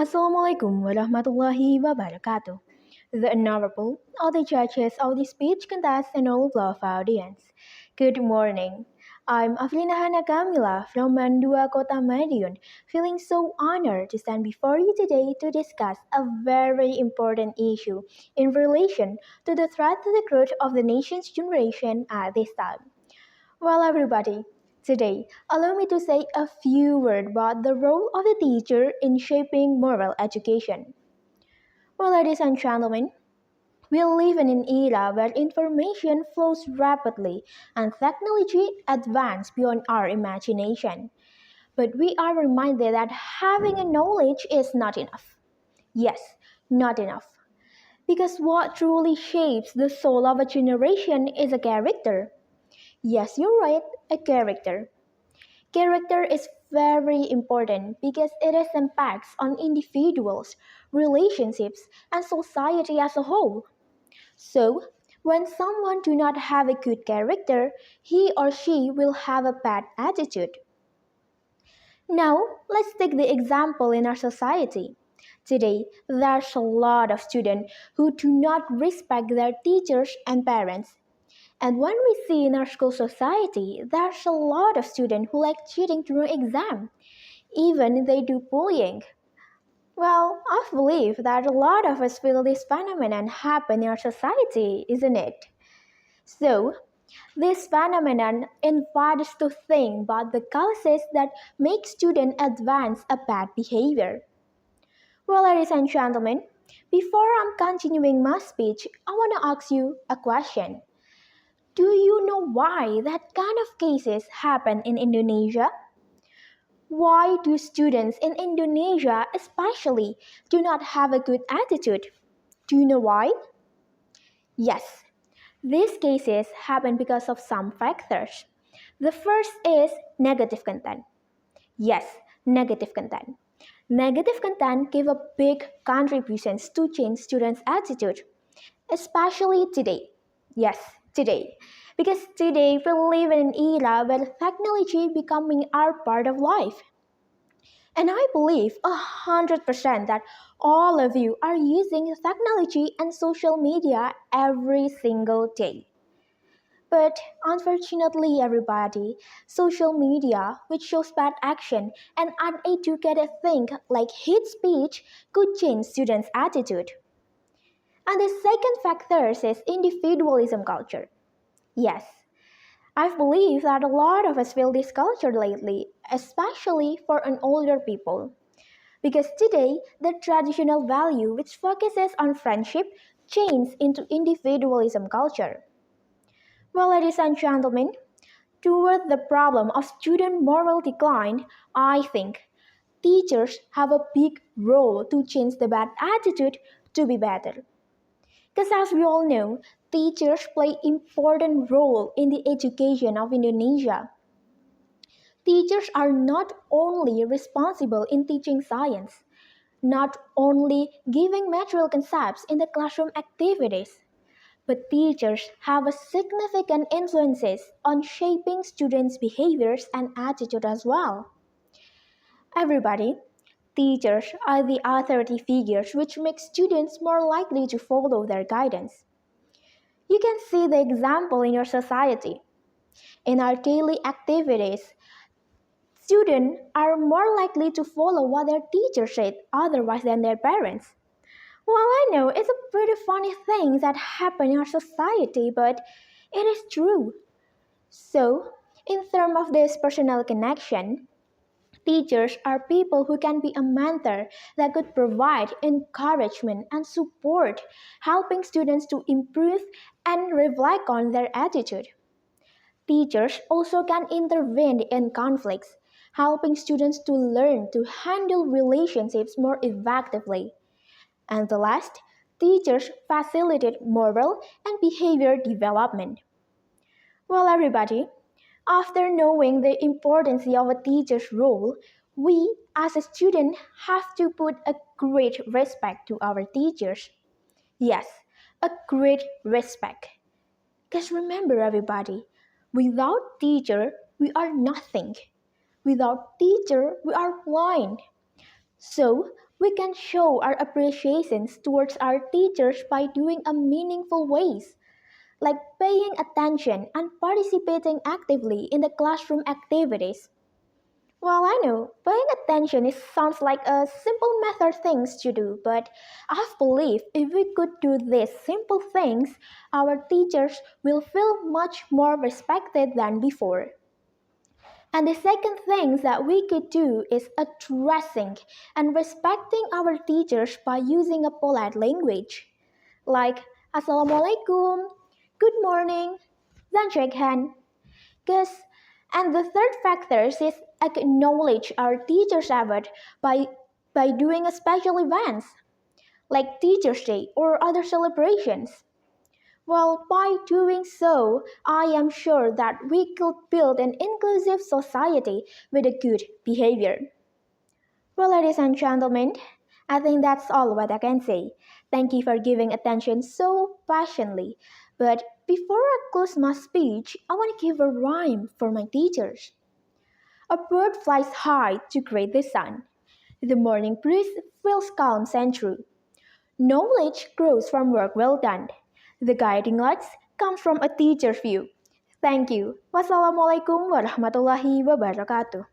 Assalamualaikum warahmatullahi wabarakatuh. The Honorable, all the judges of the speech contest and all of our audience. Good morning. I'm Afrina Hana from Mandua Kota Madiun, feeling so honored to stand before you today to discuss a very important issue in relation to the threat to the growth of the nation's generation at this time. Well, everybody, today allow me to say a few words about the role of the teacher in shaping moral education. Well, ladies and gentlemen, we live in an era where information flows rapidly and technology advances beyond our imagination. But we are reminded that having a knowledge is not enough. Yes, not enough. Because what truly shapes the soul of a generation is a character. Yes, you're right, a character. Character is very important because it has impacts on individuals, relationships, and society as a whole. So, when someone do not have a good character, he or she will have a bad attitude. Now, let's take the example in our society. Today, there's a lot of students who do not respect their teachers and parents. And when we see in our school society, there's a lot of students who like cheating during exam. Even they do bullying. Well, I believe that a lot of us feel this phenomenon happen in our society, isn't it? So, this phenomenon invites us to think about the causes that make students advance a bad behavior. Well, ladies and gentlemen, before I'm continuing my speech, I want to ask you a question. Do you know why that kind of cases happen in Indonesia? Why do students in Indonesia especially do not have a good attitude? Do you know why? Yes, these cases happen because of some factors. The first is negative content. Yes, negative content. Negative content give a big contributions to change students' attitude, especially today. Yes, today. Because today we live in an era where technology becoming our part of life. And I believe 100% that all of you are using technology and social media every single day. But unfortunately, everybody, social media, which shows bad action and uneducated think like hate speech, could change students' attitude. And the second factor is individualism culture. Yes, I believe that a lot of us feel this culture lately, especially for an older people. Because today, the traditional value which focuses on friendship changed into individualism culture. Well, ladies and gentlemen, toward the problem of student moral decline, I think teachers have a big role to change the bad attitude to be better. Because as we all know, teachers play important role in the education of Indonesia. Teachers are not only responsible in teaching science, not only giving material concepts in the classroom activities, but teachers have a significant influences on shaping students' behaviors and attitude as well. Everybody, teachers are the authority figures which make students more likely to follow their guidance. You can see the example in your society. In our daily activities, students are more likely to follow what their teacher said otherwise than their parents. Well, I know it's a pretty funny thing that happen in our society, but it is true. So, in terms of this personal connection, teachers are people who can be a mentor that could provide encouragement and support, helping students to improve and reflect on their attitude. Teachers also can intervene in conflicts, helping students to learn to handle relationships more effectively. And the last, teachers facilitate moral and behavior development. Well, everybody, after knowing the importance of a teacher's role, we as a student have to put a great respect to our teachers. Yes, a great respect. Because remember, everybody, without teacher, we are nothing. Without teacher, we are blind. So, We can show our appreciations towards our teachers by doing a meaningful ways, like paying attention and participating actively in the classroom activities. Well, I know paying attention sounds like a simple method things to do, but I believe if we could do these simple things, our teachers will feel much more respected than before. And the second thing that we could do is addressing and respecting our teachers by using a polite language, like Assalamualaikum, good morning, then shake hand. Cause, and the third factor is acknowledge our teachers' effort by doing a special events like Teachers' Day or other celebrations. Well, by doing so, I am sure that we could build an inclusive society with a good behavior. Well, ladies and gentlemen, I think that's all what I can say. Thank you for giving attention so passionately. But before I close my speech, I want to give a rhyme for my teachers. A bird flies high to greet the sun. The morning breeze feels calm and true. Knowledge grows from work well done. The guiding lights come from a teacher's view. Thank you. Wassalamualaikum warahmatullahi wabarakatuh.